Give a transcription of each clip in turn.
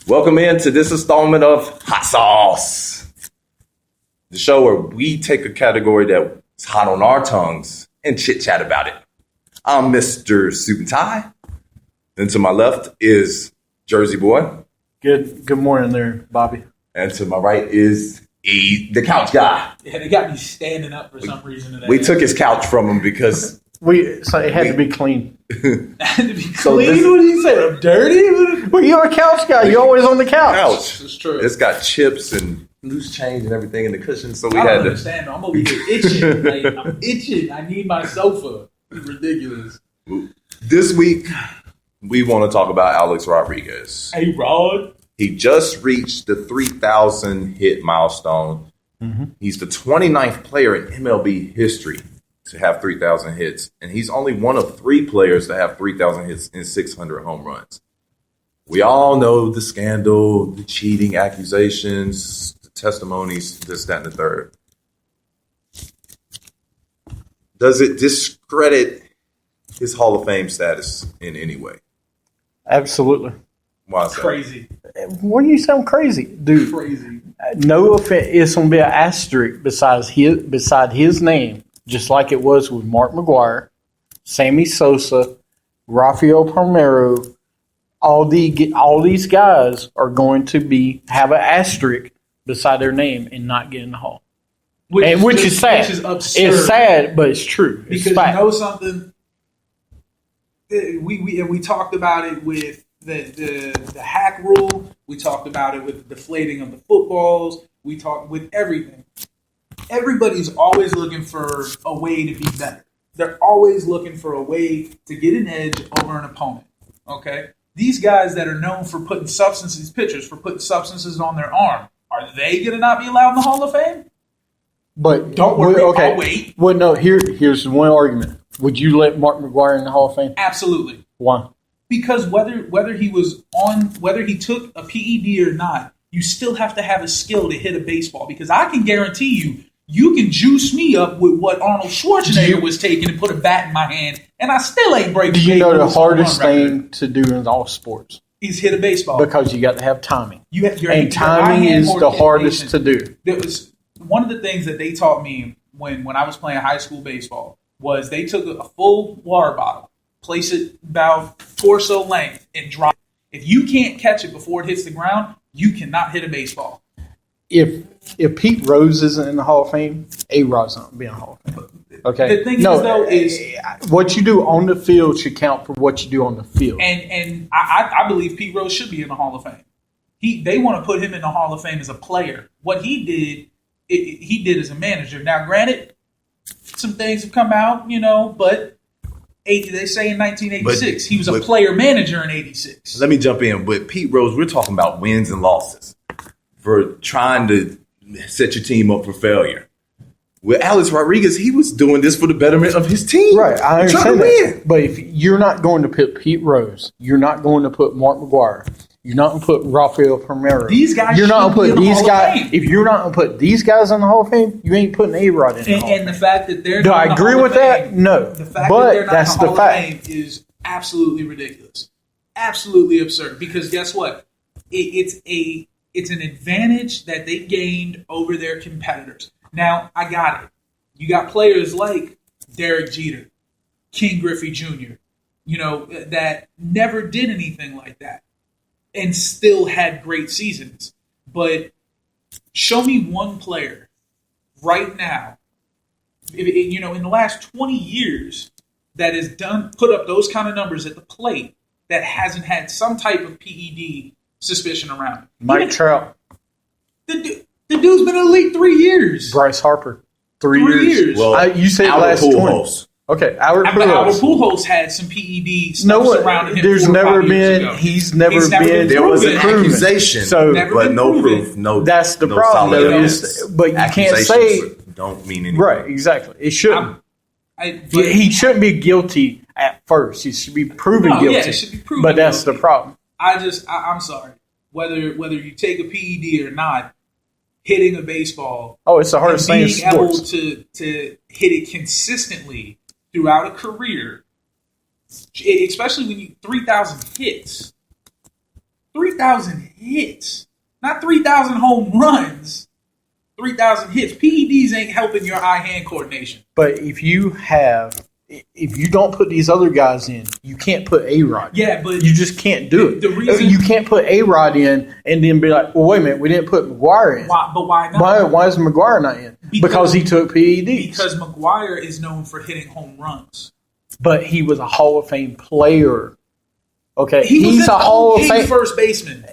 Welcome into this installment of Hot Sauce, the show where we take a category that's hot on our tongues and chit chat about it. I'm Mr. Suit and Tie. Then to my left is Jersey Boy. Good morning there, Bobby. And to my right is the couch guy. Yeah, they got me standing up for some reason today. We took his couch from him because it had to be clean. had to be So clean? this- What do you say? I'm dirty? Well, you're a couch guy. You're always on the couch. It's true. It's got chips and loose change and everything in the cushion, so we I had don't to. understand. I'm over here itching. Like, I'm itching. I need my sofa. It's ridiculous. This week, we want to talk about Alex Rodriquez. Hey, Rod. He just reached the 3,000 hit milestone. Mm-hmm. He's the 29th player in MLB history to have 3,000 hits, and he's only one of 3 players to have 3,000 hits and 600 home runs. We all know the scandal, the cheating accusations, the testimonies, this, that, and the third. Does it discredit his Hall of Fame status in any way? Absolutely. Why is that? Crazy. What do you sound crazy, dude? Crazy. No offense. It's going to be an asterisk beside his name, just like it was with Mark McGwire, Sammy Sosa, Rafael Palmeiro. All these guys are going to have an asterisk beside their name and not get in the Hall. Which is sad. Which is absurd. It's sad, but it's true. It's Because fact. you know something? We talked about it with the hack rule. We talked about it with the deflating of the footballs. We talked with everything. Everybody's always looking for a way to be better. They're always looking for a way to get an edge over an opponent. Okay? These guys that are known for putting pitchers for putting substances on their arm, are they going to not be allowed in the Hall of Fame? But Don't worry, okay. I'll wait. Well, no. Here's one argument. Would you let Mark McGwire in the Hall of Fame? Absolutely. Why? Because whether he took a PED or not, you still have to have a skill to hit a baseball. Because I can guarantee you can juice me up with what Arnold Schwarzenegger was taking and put a bat in my hand, and I still ain't breaking. Do you know the hardest home run record. thing to do in all sports? Is hit a baseball. Because you got to have timing. Your Timing is the hardest to do. There was one of the things that they taught me when I was playing high school baseball was they took a full water bottle, place it about torso length, and drop it. If you can't catch it before it hits the ground, you cannot hit a baseball. If Pete Rose isn't in the Hall of Fame, A-Rod's not being in the Hall of Fame. Okay. The thing is, though, is what you do on the field should count for what you do on the field. and I believe Pete Rose should be in the Hall of Fame. They want to put him in the Hall of Fame as a player. What he did, he did as a manager. Now, granted, some things have come out, but they say in 1986 he was a player manager in 86. Let me jump in. With Pete Rose, we're talking about wins and losses for trying to set your team up for failure. With Alex Rodriguez, he was doing this for the betterment of his team. Right, I understand trying to that. win. But if you're not going to put Pete Rose, you're not going to put Mark McGwire, you're not going to put Rafael Palmeiro. These guys you're not should going to be put in the these Hall of guys. Fame. If you're not going to put these guys in the Hall of Fame, you ain't putting A-Rod in the Hall of Fame. And the fact that they're Do not I in the agree Hall with of that? Fame, No. The fact But that they're not that's in the the Hall fact. of Fame is absolutely ridiculous. Absolutely absurd. Because guess what? It's an advantage that they gained over their competitors. Now, I got it. You got players like Derek Jeter, King Griffey Jr., that never did anything like that and still had great seasons. But show me one player right now, in the last 20 years that has put up those kind of numbers at the plate that hasn't had some type of PED suspicion around him. Mike Trout. The dude's been in the league 3 years. Bryce Harper. 3 years. Well, you said Albert last Pujols. 20. Okay, Albert Albert Pujols. Pujols had some PED stuff No, surrounding him. there's 4 or 5 never years been. ago. He's never It's never been. been There was an proven. accusation, So- Never but been no proven. proof. No. That's the no problem, solid though, evidence. is- but you can't Accusations say- don't mean anything. Right, exactly. It shouldn't. But He shouldn't be guilty at first. He should be proven No, guilty. yeah, it should be proven but that's guilty. the problem. I'm sorry. Whether you take a PED or not, hitting a baseball, Oh, it's the hardest thing in being able sports. to hit it consistently throughout a career, especially when you 3,000 hits. 3,000 hits, not 3,000 home runs. 3,000 hits. PEDs ain't helping your eye-hand coordination. But if you don't put these other guys in, you can't put A-Rod. Yeah, but you just can't do it. The reason you can't put A-Rod in and then be like, well, wait a minute, we didn't put McGuire in. But why not? Why is McGuire not in? Because he took PEDs. Because McGuire is known for hitting home runs. But he was a Hall of Fame player. Okay, He's a Hall of Fame first baseman.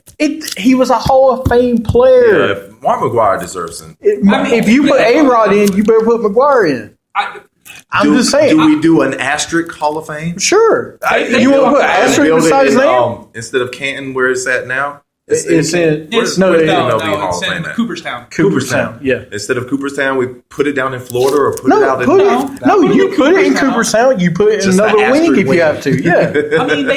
He was a Hall of Fame player. Yeah, Mark McGuire deserves him. If you put A-Rod in, you better put McGuire in. I'm just saying. Do we do an asterisk Hall of Fame? Sure. You want to put asterisk beside his name? Instead of Canton, where it's at now? It's in Cooperstown. Cooperstown, yeah. Instead of Cooperstown, we put it down in Florida or put it out in... You put it in Cooperstown. You put it in another wing if you have to. Yeah. I mean,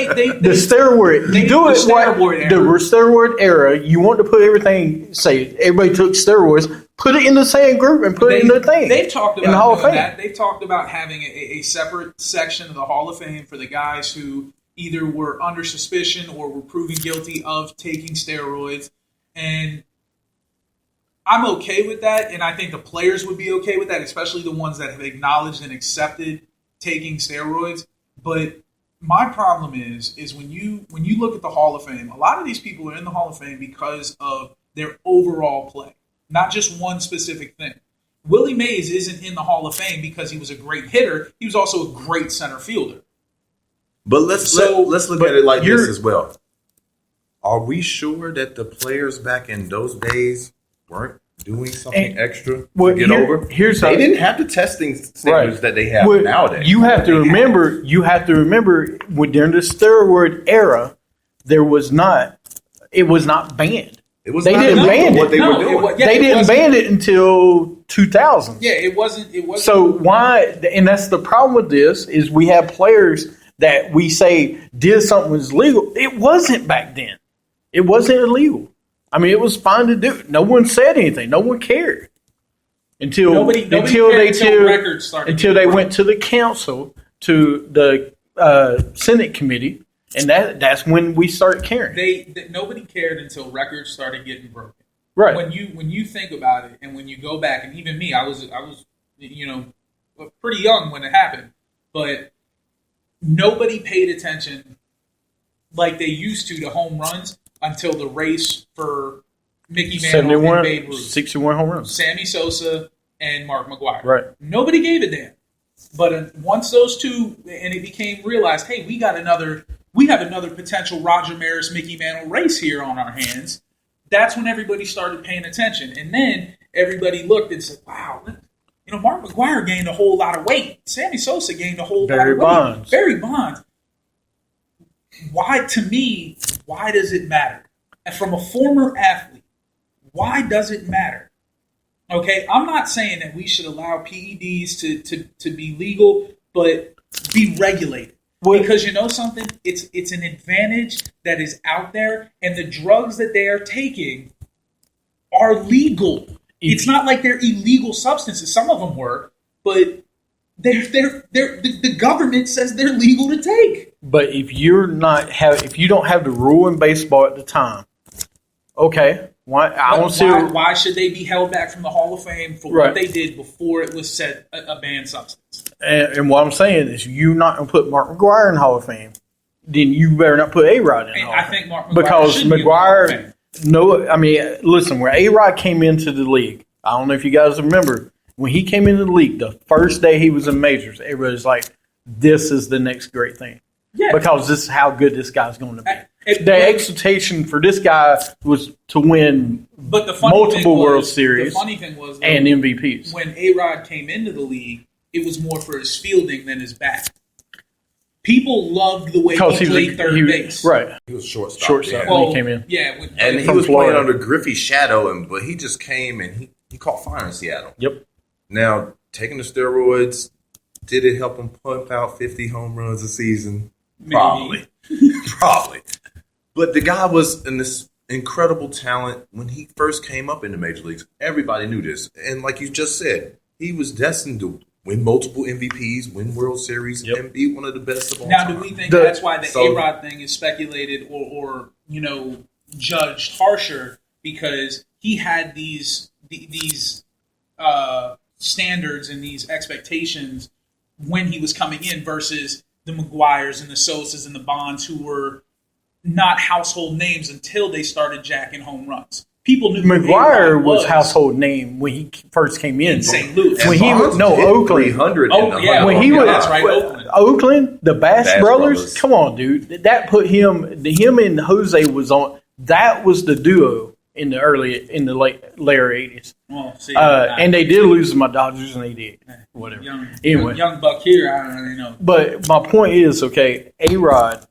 the steroid. You do it like the steroid era. You want to put everything, say everybody took steroids, put it in the same group and put it in the thing. They've talked about in the Hall of Fame. That. They've talked about having a separate section of the Hall of Fame for the guys who either were under suspicion or were proven guilty of taking steroids. And I'm okay with that, and I think the players would be okay with that, especially the ones that have acknowledged and accepted taking steroids. But my problem is when you look at the Hall of Fame, a lot of these people are in the Hall of Fame because of their overall play, not just one specific thing. Willie Mays isn't in the Hall of Fame because he was a great hitter. He was also a great center fielder. But let's look at it like this as well. Are we sure that the players back in those days weren't doing something extra to get over? They didn't have the testing standards that they have nowadays. You have to remember during the steroid era, it was not banned. They didn't ban it. They didn't ban it until 2000. Yeah, it wasn't. So why? And that's the problem with this is we have players that we say did something was legal. It wasn't back then. It wasn't illegal. I mean, it was fine to do. No one said anything. No one cared until records started. Until they went to the council, to the Senate committee, and that's when we started caring. Nobody cared until records started getting broken. Right. When you think about it, and when you go back, and even me, I was pretty young when it happened, but nobody paid attention like they used to home runs until the race for Mickey Mantle and Babe Ruth. 61 home runs. Sammy Sosa and Mark McGuire. Right. Nobody gave a damn. But once those two, and it became realized, hey, we have another potential Roger Maris, Mickey Mantle race here on our hands. That's when everybody started paying attention. And then everybody looked and said, wow, Mark McGuire gained a whole lot of weight. Sammy Sosa gained a whole lot of weight. Barry Bonds. Why does it matter? And from a former athlete, why does it matter? Okay, I'm not saying that we should allow PEDs to be legal, but be regulated. Because you know something? It's an advantage that is out there, and the drugs that they are taking are legal. It's not like they're illegal substances. Some of them were, but the government says they're legal to take. But if you don't have the rule in baseball at the time, okay, why should they be held back from the Hall of Fame for what they did before it was said a banned substance? And what I'm saying is, you're not going to put Mark McGuire in the Hall of Fame, then you better not put A-Rod in the Hall of Fame. I think Mark McGuire should be in the Hall of Fame. No, I mean, listen, when A-Rod came into the league, I don't know if you guys remember, when he came into the league, the first day he was in majors, everybody's like, this is the next great thing. Yeah. Because this is how good this guy's going to be. The expectation for this guy was to win multiple World Series and MVPs. When A-Rod came into the league, it was more for his fielding than his bat. People loved the way he played third base. Right. He was shortstop when he came in. Yeah. And he was playing under Griffey's shadow, but he just came and he caught fire in Seattle. Yep. Now, taking the steroids, did it help him pump out 50 home runs a season? Probably. Probably. But the guy was this incredible talent when he first came up in the major leagues. Everybody knew this. And like you just said, he was destined to win multiple MVPs, win World Series, and be one of the best of all time. Now, do we think that's why the A-Rod thing is speculated or judged harsher because he had these standards and these expectations when he was coming in versus the Maguires and the Sosas and the Bonds who were not household names until they started jacking home runs. People knew Maguire was household name when he first came in St. Louis. When he was Oakland. 300. When he was that's right, Oakland, the Bass brothers. Brothers. Come on, dude. That put him and Jose was on. That was the duo in the later 80s. Well, see, and they did lose to my Dodgers, and they did. Whatever. Anyway. Young buck here, I don't really know. But my point is, okay, A-Rod,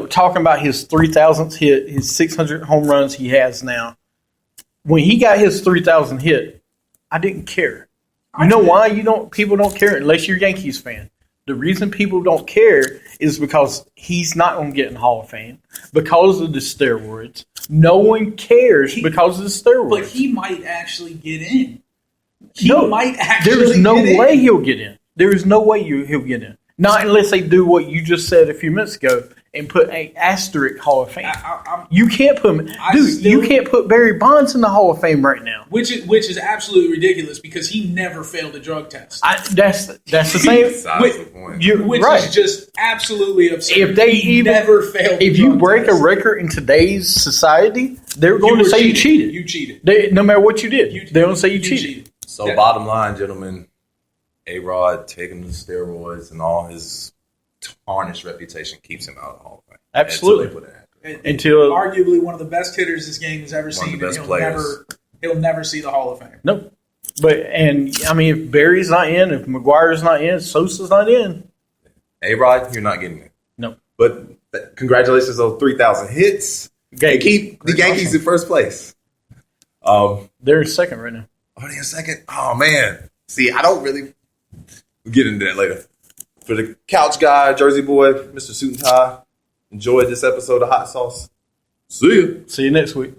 talking about his 3,000th hit, his 600 home runs he has now. When he got his 3,000 hit, I didn't care. You know why people don't care unless you're a Yankees fan. The reason people don't care is because he's not going to get in the Hall of Fame because of the steroids. No one cares because of the steroids. But he might actually get in. There's no way he'll get in. There is no way he'll get in. Not unless they do what you just said a few minutes ago and put an asterisk Hall of Fame. You can't put him. You can't put Barry Bonds in the Hall of Fame right now. Which is absolutely ridiculous because he never failed a drug test. That's the same. Which is just absolutely absurd. If they never failed, if you break a record in today's society, they're going to say you cheated. You cheated. No matter what you did, they're going to say you cheated. So bottom line, gentlemen, A-Rod taking the steroids and all his tarnished reputation keeps him out of the Hall of Fame. Absolutely. Until arguably one of the best hitters this game has ever seen. He'll never see the Hall of Fame. Nope. If Barry's not in, if McGuire's not in, Sosa's not in. A-Rod, you're not getting it. Nope. But congratulations on 3,000 hits. And keep the Yankees in first place. They're in second right now. Are they in second? Oh, man. See, I don't really... We'll get into that later. For the couch guy, Jersey boy, Mr. Suit and Tie, enjoyed this episode of Hot Sauce. See ya. See you next week.